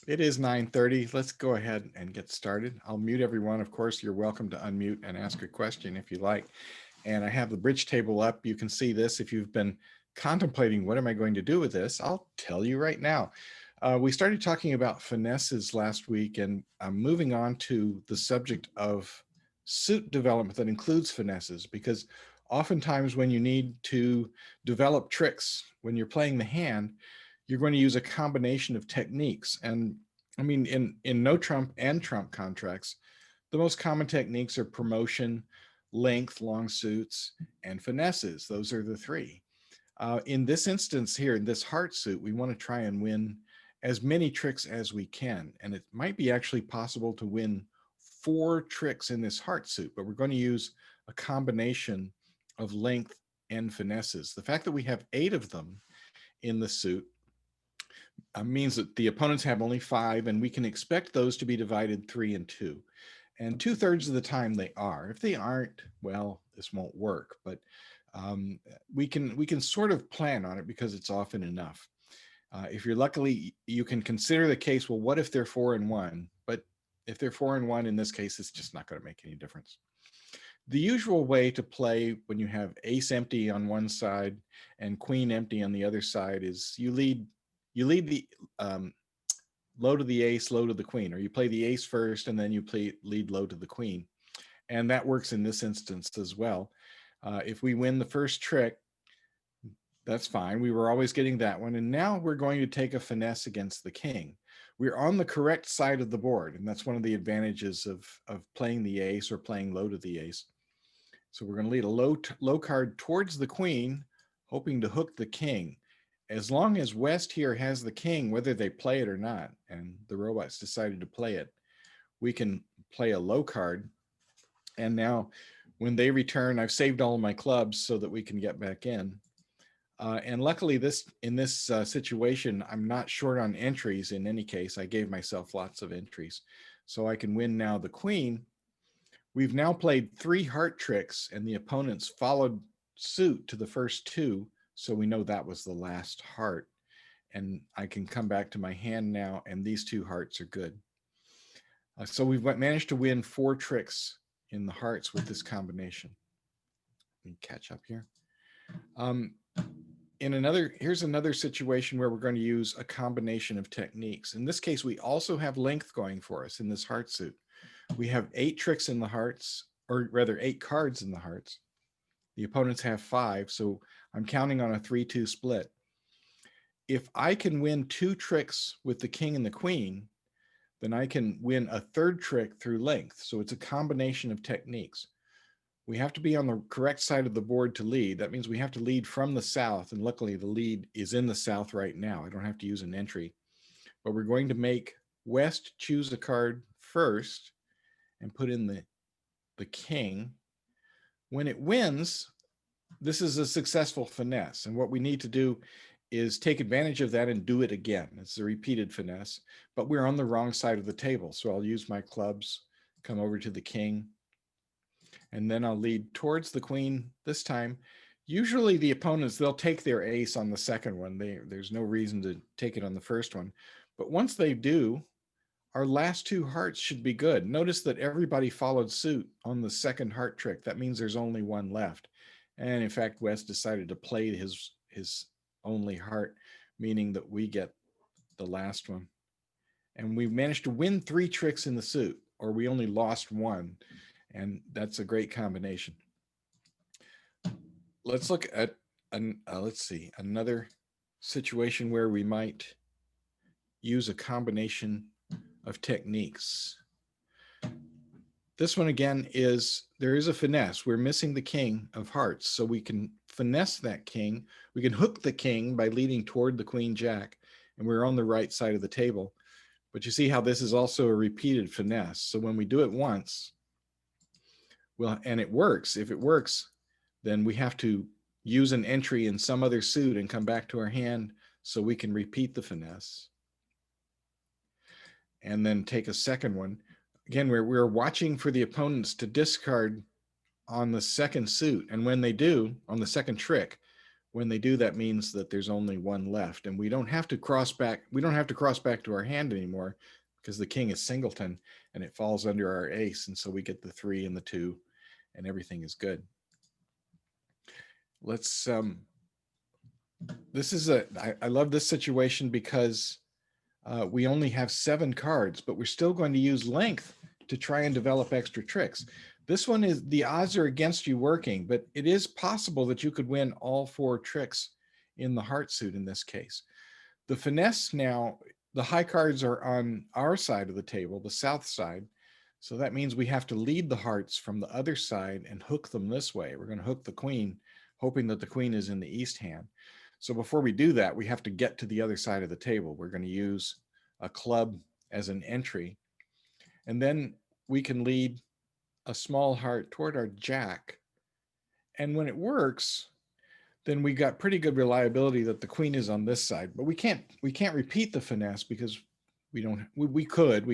It is 9:30. Let's go ahead and get started. I'll mute everyone. Of course, you're welcome to unmute and ask a question if you like. And I have the bridge table up. You can see this if you've been contemplating, what am I going to do with this? I'll tell you right now. We started talking about finesses last week, and I'm moving on to the subject of suit development that includes finesses, because oftentimes when you need to develop tricks when you're playing the hand, you're going to use a combination of techniques. And I mean, in no trump and trump contracts, the most common techniques are promotion, length, long suits, and finesses. Those are the three. In this instance here, in this heart suit, we want to try and win as many tricks as we can. And it might be actually possible to win 4 tricks in this heart suit, but we're going to use a combination of length and finesses. The fact that we have 8 of them in the suit means that the opponents have only 5, and we can expect those to be divided 3 and 2. And 2/3 of the time they are. If they aren't, well, this won't work. But we can sort of plan on it because it's often enough. If you're luckily, you can consider the case, well, what if they're 4 and 1? But if they're 4 and 1, in this case, it's just not going to make any difference. The usual way to play when you have ace empty on one side and queen empty on the other side is you lead the low to the ace, low to the queen, or you play the ace first and then you lead low to the queen. And that works in this instance as well. If we win the first trick, that's fine. We were always getting that one. And now we're going to take a finesse against the king. We're on the correct side of the board. And that's one of the advantages of playing the ace or playing low to the ace. So we're going to lead a low card towards the queen, hoping to hook the king. As long as West here has the king, whether they play it or not, and the robots decided to play it, we can play a low card. And now when they return, I've saved all of my clubs so that we can get back in. And luckily, in this situation, I'm not short on entries in any case. I gave myself lots of entries. So I can win now the queen. We've now played 3 heart tricks, and the opponents followed suit to the first 2. So we know that was the last heart. And I can come back to my hand now, and these 2 hearts are good. So we've managed to win 4 tricks in the hearts with this combination. Let me catch up here. Here's another situation where we're going to use a combination of techniques. In this case, we also have length going for us in this heart suit. We have 8 tricks in the hearts, or rather 8 cards in the hearts. The opponents have 5, so I'm counting on a 3-2 split. If I can win 2 tricks with the king and the queen, then I can win a 3rd trick through length. So it's a combination of techniques. We have to be on the correct side of the board to lead. That means we have to lead from the south, and luckily the lead is in the south right now. I don't have to use an entry. But we're going to make West choose a card first and put in the king. When it wins, this is a successful finesse. And what we need to do is take advantage of that and do it again. It's a repeated finesse, but we're on the wrong side of the table. So I'll use my clubs, come over to the king, and then I'll lead towards the queen this time. Usually the opponents, they'll take their ace on the second one. There's no reason to take it on the first one. But once they do, our last 2 hearts should be good. Notice that everybody followed suit on the second heart trick. That means there's only 1 left. And in fact, West decided to play his only heart, meaning that we get the last one. And we managed to win 3 tricks in the suit, or we only lost 1. And that's a great combination. Let's look at, another situation where we might use a combination of techniques. This one again there is a finesse. We're missing the king of hearts, so we can finesse that king. We can hook the king by leading toward the queen jack, and we're on the right side of the table. But you see how this is also a repeated finesse. So when we do it once, well, and it works. If it works, then we have to use an entry in some other suit and come back to our hand so we can repeat the finesse. And then take a second one. Again, we're watching for the opponents to discard on the second suit. And when they do, on the second trick, When they do, that means that there's only one left, and we don't have to cross back. We don't have to cross back to our hand anymore because the king is singleton and it falls under our ace. And so we get the 3 and the 2 and everything is good. Let's, this is I love this situation because we only have 7 cards, but we're still going to use length to try and develop extra tricks. This one is, the odds are against you working, but it is possible that you could win all 4 tricks in the heart suit in this case. The finesse now, the high cards are on our side of the table, the south side. So that means we have to lead the hearts from the other side and hook them this way. We're going to hook the queen, hoping that the queen is in the east hand. So before we do that, we have to get to the other side of the table. We're going to use a club as an entry. And then we can lead a small heart toward our jack. And when it works, then we got pretty good reliability that the queen is on this side. But we can't repeat the finesse because we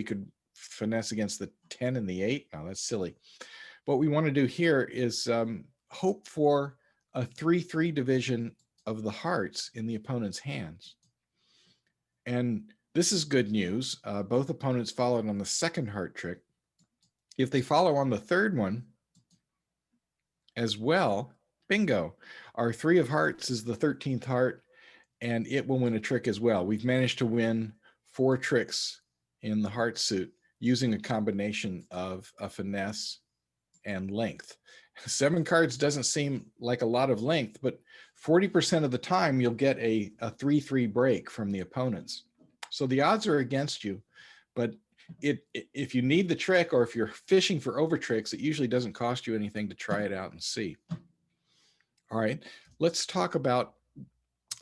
could finesse against the 10 and the 8. No, that's silly. What we want to do here is hope for a 3-3 division of the hearts in the opponent's hands. And this is good news. Both opponents followed on the second heart trick. If they follow on the third one as well, bingo. Our 3 of hearts is the 13th heart, and it will win a trick as well. We've managed to win 4 tricks in the heart suit using a combination of a finesse and length. 7 cards doesn't seem like a lot of length, but 40% of the time you'll get a 3-3 break from the opponents. So the odds are against you, but if you need the trick or if you're fishing for over tricks, it usually doesn't cost you anything to try it out and see. All right, let's talk about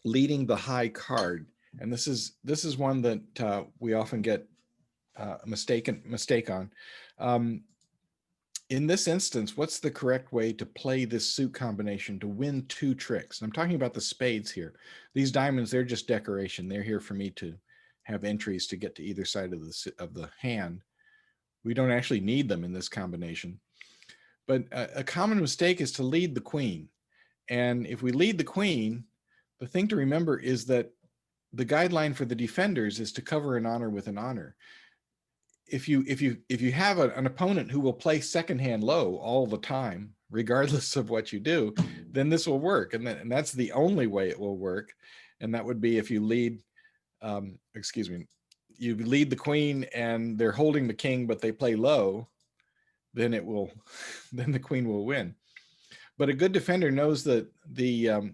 leading the high card. And this is one that we often get a mistake on. In this instance, what's the correct way to play this suit combination to win 2 tricks? I'm talking about the spades here. These diamonds, they're just decoration. They're here for me to have entries to get to either side of the hand. We don't actually need them in this combination. But a common mistake is to lead the queen. And if we lead the queen, the thing to remember is that the guideline for the defenders is to cover an honor with an honor. If you have an opponent who will play second hand low all the time, regardless of what you do, then this will work. And that's the only way it will work. And that would be if you lead, you lead the queen and they're holding the king, but they play low, then then the queen will win. But a good defender knows that the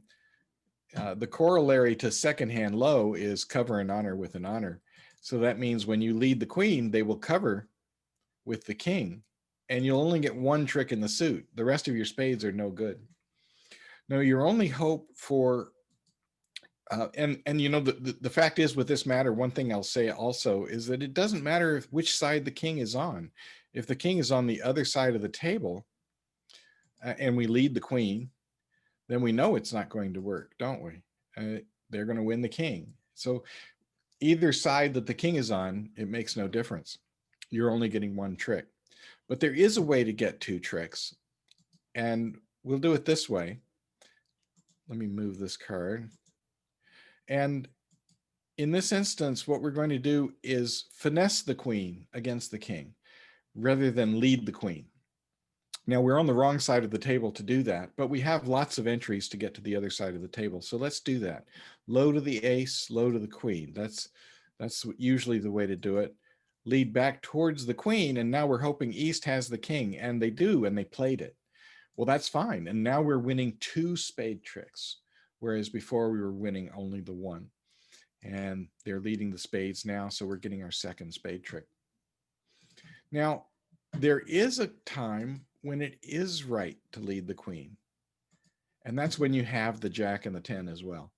corollary to second hand low is cover an honor with an honor. So that means when you lead the queen, they will cover with the king, and you'll only get 1 trick in the suit. The rest of your spades are no good. Now, your only hope for, and you know, the fact is with this matter, one thing I'll say also is that it doesn't matter which side the king is on. If the king is on the other side of the table and we lead the queen, then we know it's not going to work, don't we? They're going to win the king. So either side that the king is on, it makes no difference. You're only getting 1 trick. But there is a way to get 2 tricks, and we'll do it this way. Let me move this card. And in this instance, what we're going to do is finesse the queen against the king rather than lead the queen. Now, we're on the wrong side of the table to do that, but we have lots of entries to get to the other side of the table. So let's do that. Low to the ace, low to the queen. That's usually the way to do it. Lead back towards the queen, and now we're hoping east has the king, and they do, and they played it. Well, that's fine. And now we're winning 2 spade tricks, whereas before we were winning only the 1. And they're leading the spades now, so we're getting our 2nd spade trick. Now, there is a time when it is right to lead the queen. And that's when you have the jack and the 10 as well.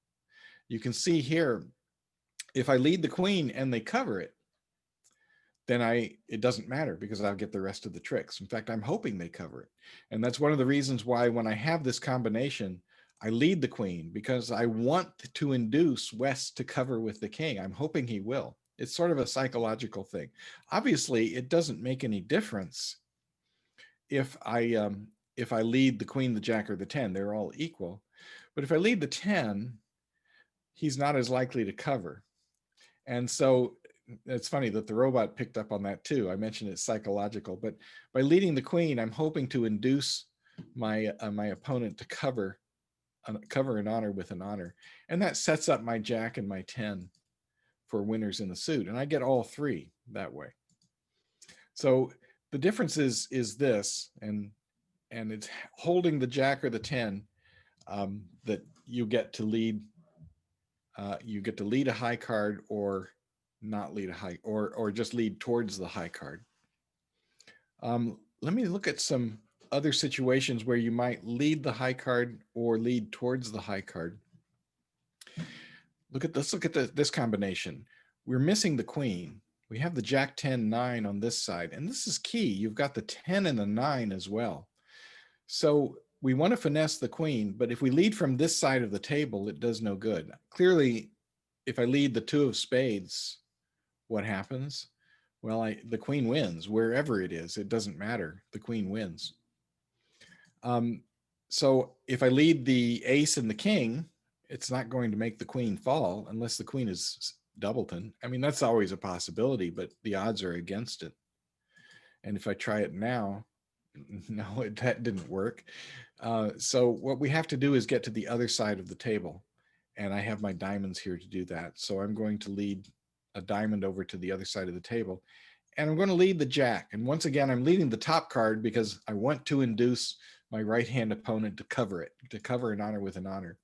You can see here, if I lead the queen and they cover it, then it doesn't matter because I'll get the rest of the tricks. In fact, I'm hoping they cover it. And that's one of the reasons why when I have this combination, I lead the queen because I want to induce West to cover with the king. I'm hoping he will. It's sort of a psychological thing. Obviously, it doesn't make any difference if I lead the queen, the jack, or the 10. They're all equal. But if I lead the 10, he's not as likely to cover. And so it's funny that the robot picked up on that too. I mentioned it's psychological, but by leading the queen, I'm hoping to induce my opponent to cover an honor with an honor. And that sets up my jack and my 10 for winners in the suit. And I get all three that way. So the difference is this, and it's holding the jack or the 10 that you get to lead. You get to lead a high card or not lead a high, or just lead towards the high card. Let me look at some other situations where you might lead the high card or lead towards the high card. Let's look at this combination. We're missing the queen. We have the jack 10 9 on this side, and this is key. You've got the 10 and the 9 as well. So we want to finesse the queen, but if we lead from this side of the table, it does no good. Clearly, if I lead the 2 of spades, what happens? Well, the queen wins wherever it is. It doesn't matter. The queen wins. So if I lead the ace and the king, it's not going to make the queen fall unless the queen is doubleton. I mean, that's always a possibility, but the odds are against it. And if I try it now, no, that didn't work. So what we have to do is get to the other side of the table. And I have my diamonds here to do that. So I'm going to lead a diamond over to the other side of the table. And I'm going to lead the jack. And once again, I'm leading the top card because I want to induce my right-hand opponent to cover it, to cover an honor with an honor.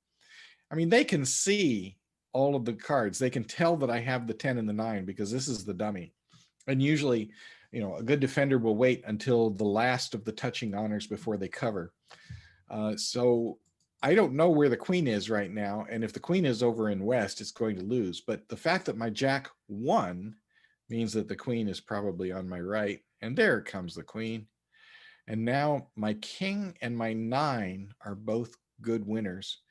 I mean, they can see all of the cards. They can tell that I have the 10 and the 9 because this is the dummy. And usually, a good defender will wait until the last of the touching honors before they cover. So I don't know where the queen is right now. And if the queen is over in west, it's going to lose. But the fact that my jack won means that the queen is probably on my right. And there comes the queen. And now my king and my 9 are both good winners.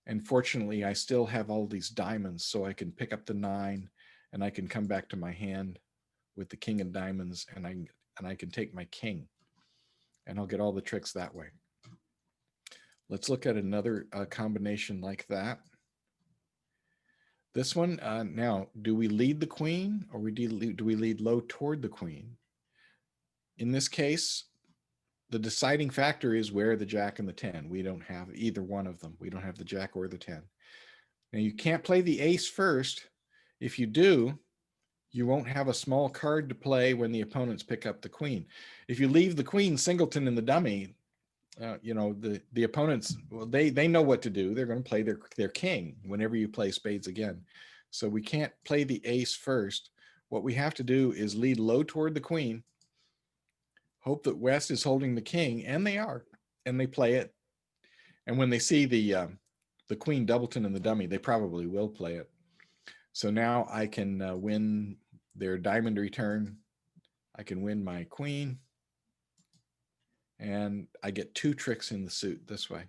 And fortunately, I still have all these diamonds, so I can pick up the 9 and I can come back to my hand with the king and diamonds, and I can take my king, and I'll get all the tricks that way. Let's look at another combination like that. This one, now, do we lead the queen or do we lead low toward the queen? In this case, the deciding factor is where the jack and the 10. We don't have either one of them. We don't have the jack or the 10. Now, you can't play the ace first. If you do, you won't have a small card to play when the opponents pick up the queen. If you leave the queen singleton in the dummy, the opponents, well, they know what to do. They're going to play their king whenever you play spades again. So we can't play the ace first. What we have to do is lead low toward the queen, hope that west is holding the king, and they are, and they play it. And when they see the queen doubleton in the dummy, they probably will play it. So now I can win their diamond return. I can win my queen. And I get 2 tricks in the suit this way.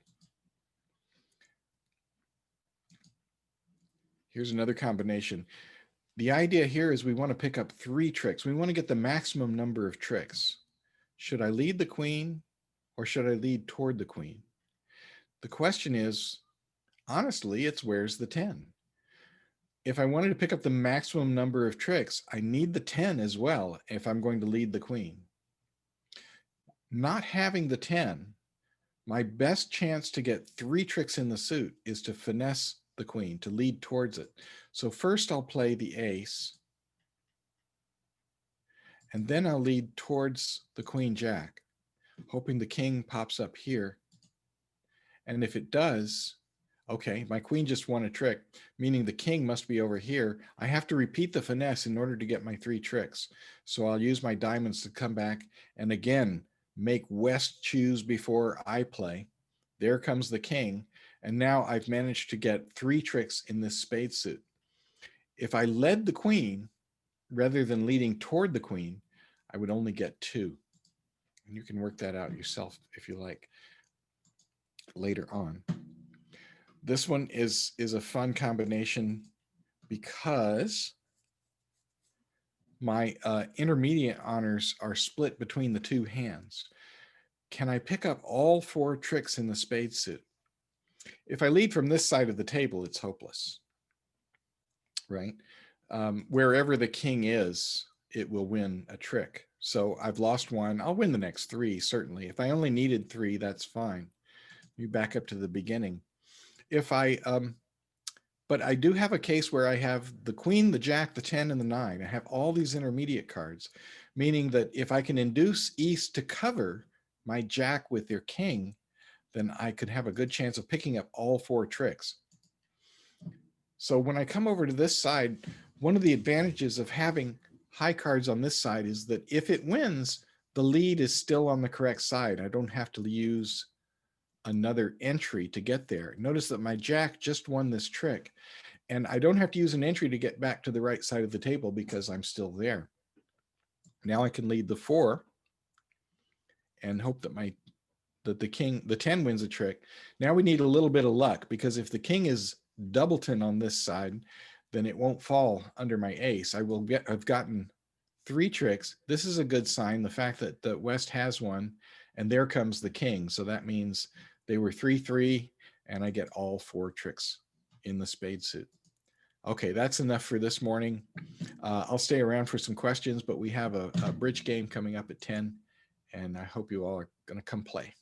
Here's another combination. The idea here is we want to pick up 3 tricks. We want to get the maximum number of tricks. Should I lead the queen or should I lead toward the queen? The question is, honestly, it's where's the 10? If I wanted to pick up the maximum number of tricks, I need the 10 as well if I'm going to lead the queen. Not having the 10, my best chance to get 3 tricks in the suit is to finesse the queen, to lead towards it. So first I'll play the ace, and then I'll lead towards the queen jack, hoping the king pops up here. And if it does, okay, my queen just won a trick, meaning the king must be over here. I have to repeat the finesse in order to get my 3 tricks. So I'll use my diamonds to come back and again, make west choose before I play. There comes the king. And now I've managed to get 3 tricks in this spade suit. If I led the queen, rather than leading toward the queen, I would only get 2. And you can work that out yourself if you like later on. This one is a fun combination because my intermediate honors are split between the 2 hands. Can I pick up all 4 tricks in the spade suit? If I lead from this side of the table, it's hopeless, right? Wherever the king is, it will win a trick. So I've lost one. I'll win the next three, certainly. If I only needed three, that's fine. You back up to the beginning. If I, but I do have a case where I have the queen, the jack, the 10, and the 9. I have all these intermediate cards, meaning that if I can induce East to cover my jack with their king, then I could have a good chance of picking up all 4 tricks. So when I come over to this side, one of the advantages of having high cards on this side is that if it wins, the lead is still on the correct side. I don't have to use another entry to get there. Notice that my jack just won this trick, and I don't have to use an entry to get back to the right side of the table because I'm still there. Now I can lead the 4 and hope that the king, the 10 wins a trick. Now we need a little bit of luck, because if the king is doubleton on this side, then it won't fall under my ace. I've gotten 3 tricks. This is a good sign, the fact that the West has one, and there comes the king. So that means they were 3-3, and I get all 4 tricks in the spade suit. Okay, that's enough for this morning. I'll stay around for some questions, but we have a bridge game coming up at 10, and I hope you all are going to come play.